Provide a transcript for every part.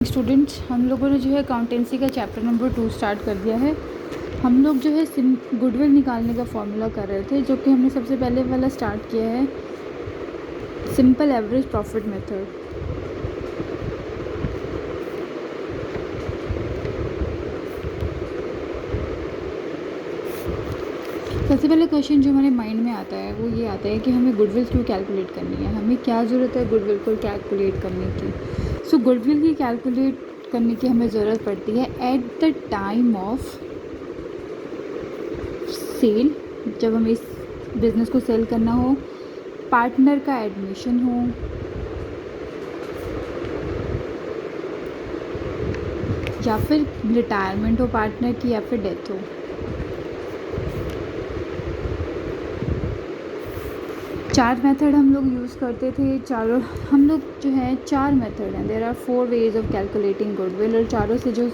Students, हम लोगों ने जो है अकाउंटेंसी का चैप्टर नंबर 2 स्टार्ट कर दिया है। हम लोग जो है गुडविल निकालने का फॉर्मूला कर रहे थे, जो कि हमने सबसे पहले वाला स्टार्ट किया है, सिंपल एवरेज प्रॉफिट मेथड। सबसे पहले क्वेश्चन जो हमारे माइंड में आता है वो ये आता है कि हमें गुडविल क्यों कैलकुलेट करनी है, हमें क्या ज़रूरत है गुडविल को कैलकुलेट करने की। गुडविल की कैलकुलेट करने की हमें ज़रूरत पड़ती है at the time of sale, जब हमें इस बिज़नेस को सेल करना हो, पार्टनर का एडमिशन हो, या फिर रिटायरमेंट हो पार्टनर की, या फिर डेथ हो। चार मेथड हम लोग यूज़ करते थे। चारों हम लोग जो है 4 मेथड हैं। There are 4 ways of calculating goodwill, और चारों से जो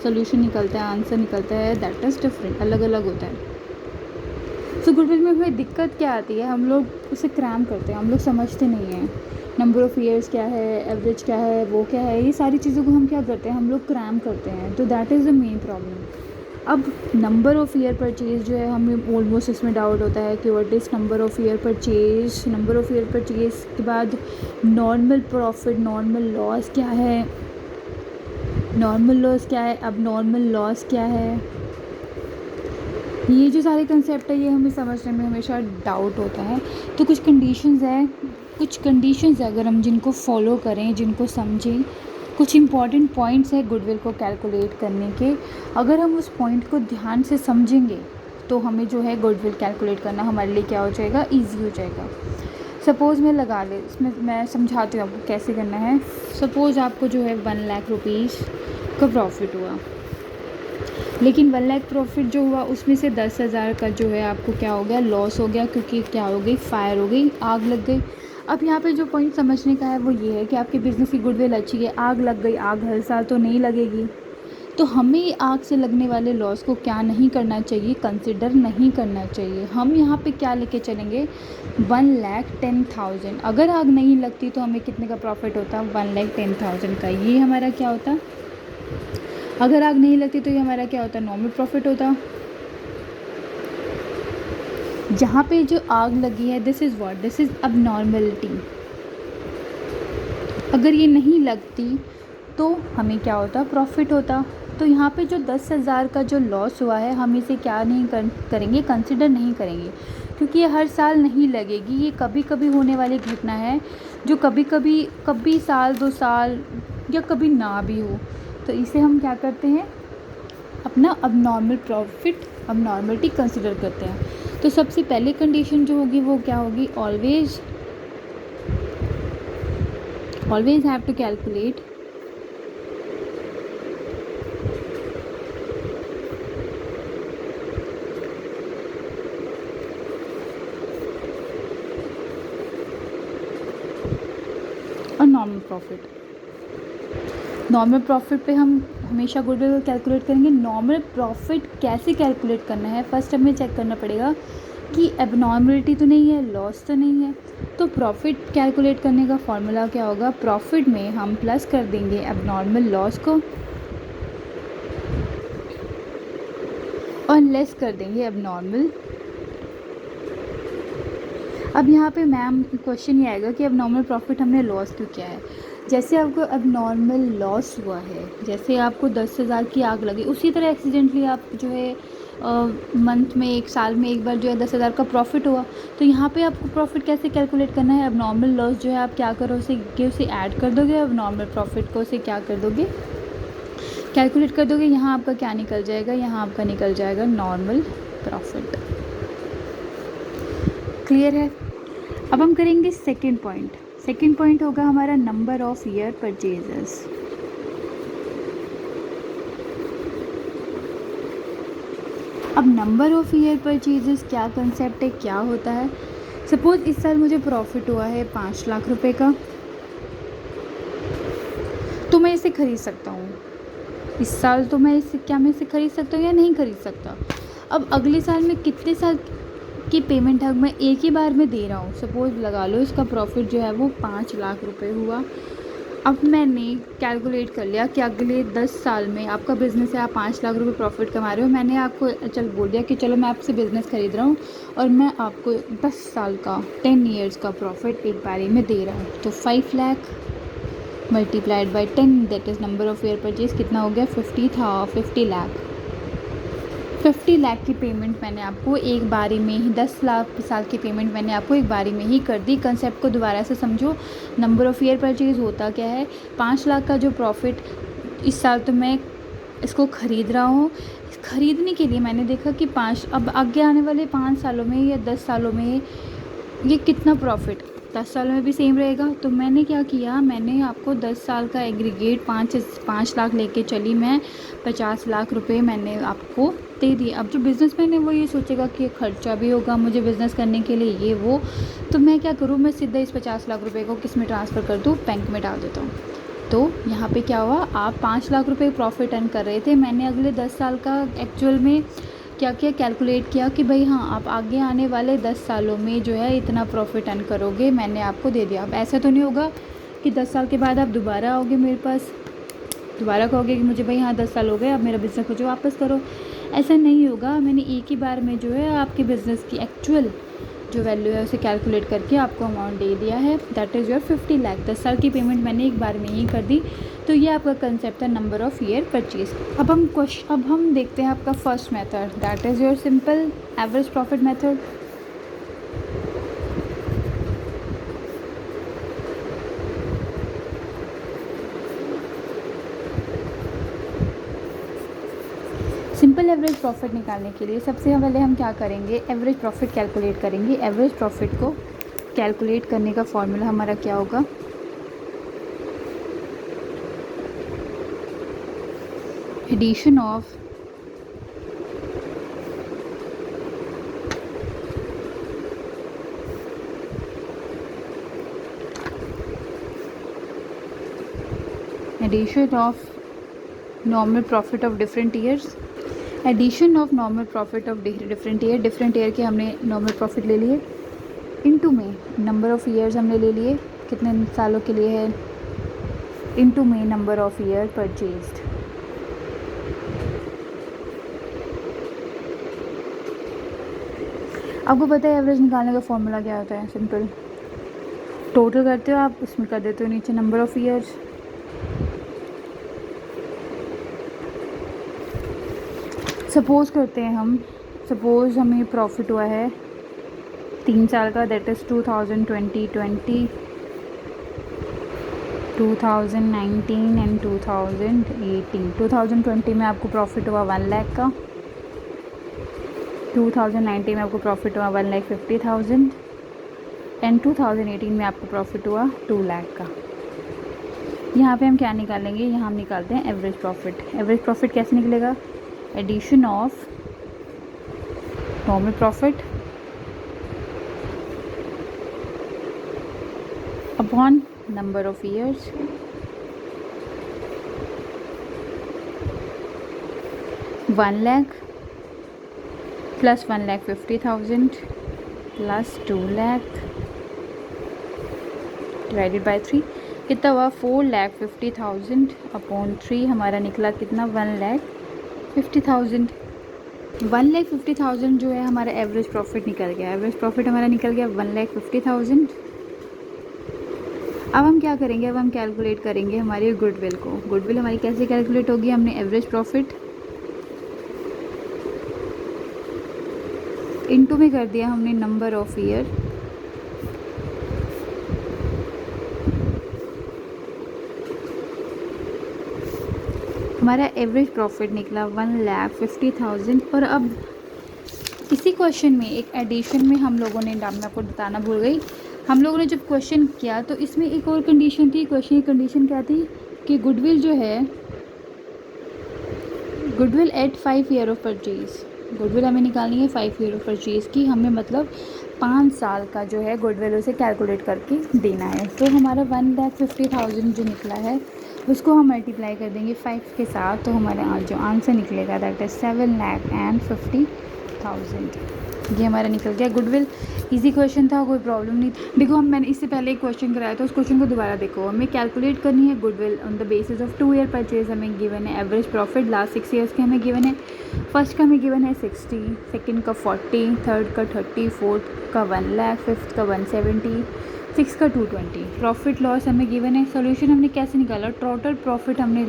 सोल्यूशन निकलता है, आंसर निकलता है, दैट इज़ डिफरेंट, अलग अलग होता है। गुडविल में हमें दिक्कत क्या आती है, हम लोग उसे क्रैम करते हैं, हम लोग समझते नहीं हैं नंबर ऑफ़ ईयर्स क्या है, एवरेज क्या है, वो क्या है, ये सारी चीज़ों को हम क्या करते हैं, हम लोग क्रैम करते हैं। तो that is the main problem. अब नंबर ऑफ़ ईयर परचेज जो है, हमें ऑलमोस्ट इसमें डाउट होता है कि what is number of year purchase. Number of year purchase के बाद नॉर्मल प्रॉफिट, नॉर्मल लॉस क्या है, नॉर्मल लॉस क्या है, अब नॉर्मल लॉस क्या है। ये जो सारे कंसेप्ट है, ये हमें समझने में हमेशा डाउट होता है। तो कुछ कंडीशंस है, अगर हम जिनको फॉलो करें, जिनको समझें, कुछ इम्पॉर्टेंट पॉइंट्स है गुडविल को कैलकुलेट करने के, अगर हम उस पॉइंट को ध्यान से समझेंगे तो हमें जो है गुडविल कैलकुलेट करना हमारे लिए क्या हो जाएगा, ईजी हो जाएगा। सपोज़ मैं लगा ले, इसमें मैं समझाती हूँ आपको कैसे करना है। सपोज़ आपको जो है 1 लाख रुपीज़ का प्रॉफिट हुआ, लेकिन 1 लाख प्रॉफिट जो हुआ उसमें से 10,000 का जो है आपको क्या हो गया, लॉस हो गया, क्योंकि क्या हो गई, फायर हो गई, आग लग गई। अब यहाँ पे जो पॉइंट समझने का है वो ये है कि आपके बिज़नेस की गुडविल अच्छी है, आग लग गई, आग हर साल तो नहीं लगेगी। तो हमें आग से लगने वाले लॉस को क्या नहीं करना चाहिए, कंसिडर नहीं करना चाहिए। हम यहाँ पे क्या लेके चलेंगे, 1,10,000। अगर आग नहीं लगती तो हमें कितने का प्रॉफिट होता, 1,10,000 का। ये हमारा क्या होता, अगर आग नहीं लगती तो ये हमारा क्या होता, नॉर्मल प्रॉफिट होता। जहाँ पे जो आग लगी है, this is what, this is अब नॉर्मलिटी। अगर ये नहीं लगती तो हमें क्या होता, प्रॉफिट होता। तो यहाँ पे जो 10,000 का जो लॉस हुआ है, हम इसे क्या नहीं करेंगे, कंसिडर नहीं करेंगे, क्योंकि ये हर साल नहीं लगेगी। ये कभी कभी होने वाली घटना है, जो कभी साल 2 साल या कभी ना भी हो। तो इसे हम क्या करते हैं, अपना अब नॉर्मल प्रॉफिट, अब नॉर्मलिटी कंसिडर करते हैं। तो सबसे पहले कंडीशन जो होगी वो क्या होगी, ऑलवेज हैव टू कैलकुलेट और नॉर्मल प्रॉफिट। नॉर्मल प्रॉफिट पे हम हमेशा गुडविल कैलकुलेट करेंगे। नॉर्मल प्रॉफिट कैसे कैलकुलेट करना है, फर्स्ट हमें चेक करना पड़ेगा कि एबनॉर्मलिटी तो नहीं है, लॉस तो नहीं है। तो प्रॉफिट कैलकुलेट करने का फॉर्मूला क्या होगा, प्रॉफिट में हम प्लस कर देंगे एबनॉर्मल लॉस को और लेस कर देंगे एबनॉर्मल। अब यहाँ पे मैम क्वेश्चन ये आएगा कि अब नॉर्मल प्रॉफिट हमने लॉस क्यों किया है। जैसे आपको अब नॉर्मल लॉस हुआ है, जैसे आपको 10,000 की आग लगी, उसी तरह एक्सीडेंटली आप जो है मंथ में, एक साल में एक बार जो है 10,000 का प्रॉफिट हुआ। तो यहाँ पे आपको प्रॉफिट कैसे कैलकुलेट करना है, अब नॉर्मल लॉस जो है आप क्या करो, उसे ऐड कर दोगे, अब नॉर्मल प्रॉफिट को उसे क्या कर दोगे, कैलकुलेट कर दोगे। यहाँ आपका क्या निकल जाएगा, यहाँ आपका निकल जाएगा नॉर्मल प्रॉफिट। क्लियर है। अब हम करेंगे सेकंड पॉइंट होगा हमारा नंबर ऑफ़ ईयर परचेजेस। अब नंबर ऑफ़ ईयर परचेजेस क्या कंसेप्ट है, क्या होता है। सपोज़ इस साल मुझे प्रॉफिट हुआ है 5 लाख रुपए का, तो मैं इसे ख़रीद सकता हूँ। इस साल तो मैं इसे खरीद सकता हूँ या नहीं खरीद सकता। अब अगले साल में कितने साल की पेमेंट है, मैं एक ही बार में दे रहा हूँ। सपोज़ लगा लो इसका प्रॉफिट जो है वो 5 लाख रुपए हुआ, अब मैंने कैलकुलेट कर लिया कि अगले 10 साल में आपका बिज़नेस है, आप 5 लाख रुपए प्रॉफिट कमा रहे हो। मैंने आपको चल बोल दिया कि चलो मैं आपसे बिज़नेस ख़रीद रहा हूँ और मैं आपको 10 साल का 10 इयर्स का प्रॉफिट एक बारी में दे रहा हूँ। तो 5 lakh multiplied by 10 that is number of year purchase कितना हो गया 50 लाख। 50 लाख की पेमेंट मैंने आपको एक बारी में ही 10 लाख साल की पेमेंट मैंने आपको एक बारी में ही कर दी। कंसेप्ट को दोबारा से समझो। नंबर ऑफ़ ईयर परचेज़ होता क्या है, 5 लाख का जो प्रॉफिट इस साल तो मैं इसको ख़रीद रहा हूँ। ख़रीदने के लिए मैंने देखा कि अब आगे आने वाले 5 सालों में या 10 सालों में ये कितना प्रॉफिट 10 साल में भी सेम रहेगा। तो मैंने क्या किया, मैंने आपको 10 साल का एग्रीगेट 5 लाख लेके चली मैं, 50 लाख रुपए मैंने आपको दे दिए। अब जो बिज़नेसमैन है वो ये सोचेगा कि खर्चा भी होगा मुझे बिज़नेस करने के लिए ये वो, तो मैं क्या करूँ, मैं सीधा इस 50 लाख रुपए को किस में ट्रांसफ़र कर दूँ, बैंक में डाल देता हूँ। तो यहाँ पे क्या हुआ, आप 5 लाख रुपए प्रॉफिट अर्न कर रहे थे, मैंने अगले 10 साल का एक्चुअल में क्या किया, कैलकुलेट किया कि भाई हाँ आप आगे आने वाले 10 सालों में जो है इतना प्रॉफिट अर्न करोगे, मैंने आपको दे दिया। अब ऐसा तो नहीं होगा कि 10 साल के बाद आप दोबारा आओगे मेरे पास, दोबारा कहोगे कि मुझे भाई हाँ 10 साल हो गए अब मेरा बिज़नेस मुझे वापस करो, ऐसा नहीं होगा। मैंने एक ही बार में जो है आपके बिज़नेस की एक्चुअल जो वैल्यू है उसे कैलकुलेट करके आपको अमाउंट दे दिया है, दैट इज़ योर 50 लाख। 10 साल की पेमेंट मैंने एक बार में ही कर दी। तो ये आपका कंसेप्ट है नंबर ऑफ़ ईयर परचेज। अब हम देखते हैं आपका first method, that is your simple average profit method. Simple average profit निकालने के लिए सबसे पहले हम क्या करेंगे, एवरेज प्रॉफिट कैलकुलेट करेंगे। एवरेज प्रॉफिट को कैलकुलेट करने का फॉर्मूला हमारा क्या होगा, addition of normal profit of different years, addition of normal profit of different year के हमने नॉर्मल प्रॉफिट ले लिए, इनटू में नंबर ऑफ़ ईयर्स हमने ले लिए कितने सालों के लिए है, इनटू में नंबर ऑफ़ ईयर परचेज्ड। आपको पता है एवरेज निकालने का फॉर्मूला क्या होता है, सिंपल टोटल करते हो आप, उसमें कर देते हो नीचे नंबर ऑफ़ ईयर्स। सपोज़ करते हैं हम, सपोज़ हमें प्रॉफिट हुआ है 3 साल का, दैट इज़ 2020, 2019 एंड 2018। 2020 में आपको प्रॉफिट हुआ 1 लाख का, 2019 में आपको प्रॉफिट हुआ 1,50,000 एंड 2018 में आपको प्रॉफिट हुआ 2 लाख का। यहाँ पे हम क्या निकालेंगे, यहाँ हम निकालते हैं एवरेज प्रॉफिट। एवरेज प्रॉफिट कैसे निकलेगा, addition of normal profit upon number of years one lakh plus 1,50,000 plus 2 lakh divided by 3 कितना हुआ 4,50,000 अपॉन 3 हमारा निकला कितना 1,50,000। 1,50,000 जो है हमारा एवरेज प्रॉफिट निकल गया, एवरेज प्रॉफिट हमारा निकल गया 1,50,000। अब हम क्या करेंगे, अब हम कैलकुलेट करेंगे हमारी गुडविल को। गुडविल हमारी कैसे कैलकुलेट होगी, हमने एवरेज प्रॉफिट इनटू में कर दिया हमने नंबर ऑफ ईयर, हमारा एवरेज प्रॉफिट निकला 1,50,000। और अब इसी क्वेश्चन में एक एडिशन में हम लोगों ने, मैं आपको बताना भूल गई, हम लोगों ने जब क्वेश्चन किया तो इसमें एक और कंडीशन थी। क्वेश्चन की कंडीशन क्या थी कि गुडविल जो है, goodwill at 5 year of purchase, goodwill हमें निकालनी है 5 ईयर ऑफ परचेज़ की, हमें मतलब 5 साल का जो है गुडविल उसे कैलकुलेट करके देना है। तो हमारा 1,50,000 जो निकला है उसको हम मल्टीप्लाई कर देंगे 5 के साथ, तो हमारा जो आंसर निकलेगा दैट इज़ 7,50,000। ये हमारा निकल गया गुडविल। इजी क्वेश्चन था, कोई प्रॉब्लम नहीं। देखो मैंने इससे पहले एक क्वेश्चन कराया था, उस क्वेश्चन को दोबारा देखो। हमें कैलकुलेट करनी है goodwill on the basis of 2 year purchase. हमें गिवन है एवरेज प्रॉफिट लास्ट 6 ईयर्स के हमें गिवन है। फर्स्ट का हमें गिवन है 60, सेकंड का 40, थर्ड का 30, फोर्थ का 1 लाख, फिफ्थ का 170, सिक्स का 220। प्रॉफिट लॉस हमें गिवन है। सोल्यूशन हमने कैसे निकाला, टोटल प्रॉफिट हमने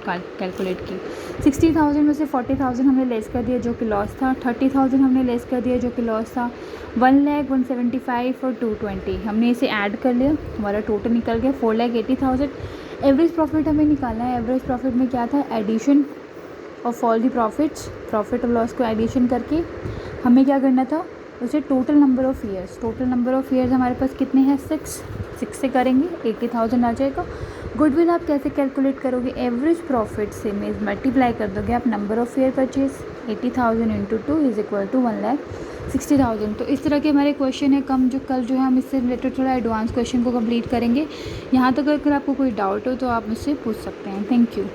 कैलकुलेट की। 60,000 में से 40,000 हमने लेस कर दिया जो कि लॉस था, 30,000 हमने लेस कर दिया जो कि लॉस था, 1 लाख, 175 और 220 हमने इसे ऐड कर लिया, हमारा टोटल निकल गया 4,80,000। एवरेज प्रॉफिट हमें निकालना है। एवरेज प्रॉफिट में क्या था, addition of all the profits, profit और लॉस को एडिशन करके हमें क्या करना था, उसे total number of years. Total number of years हमारे पास कितने हैं, 6 से करेंगे 80,000 आ जाएगा। गुडविल आप कैसे कैलकुलेट करोगे, एवरेज प्रॉफिट से मीन्स मल्टीप्लाई कर दोगे आप number of year purchase, 80,000 into 2 is equal to 1,60,000। तो इस तरह के हमारे क्वेश्चन है कल जो है हम इससे रिलेटेड थोड़ा एडवांस क्वेश्चन को कंप्लीट करेंगे। यहाँ तक अगर आपको कोई डाउट हो तो आप मुझसे पूछ सकते हैं। Thank you.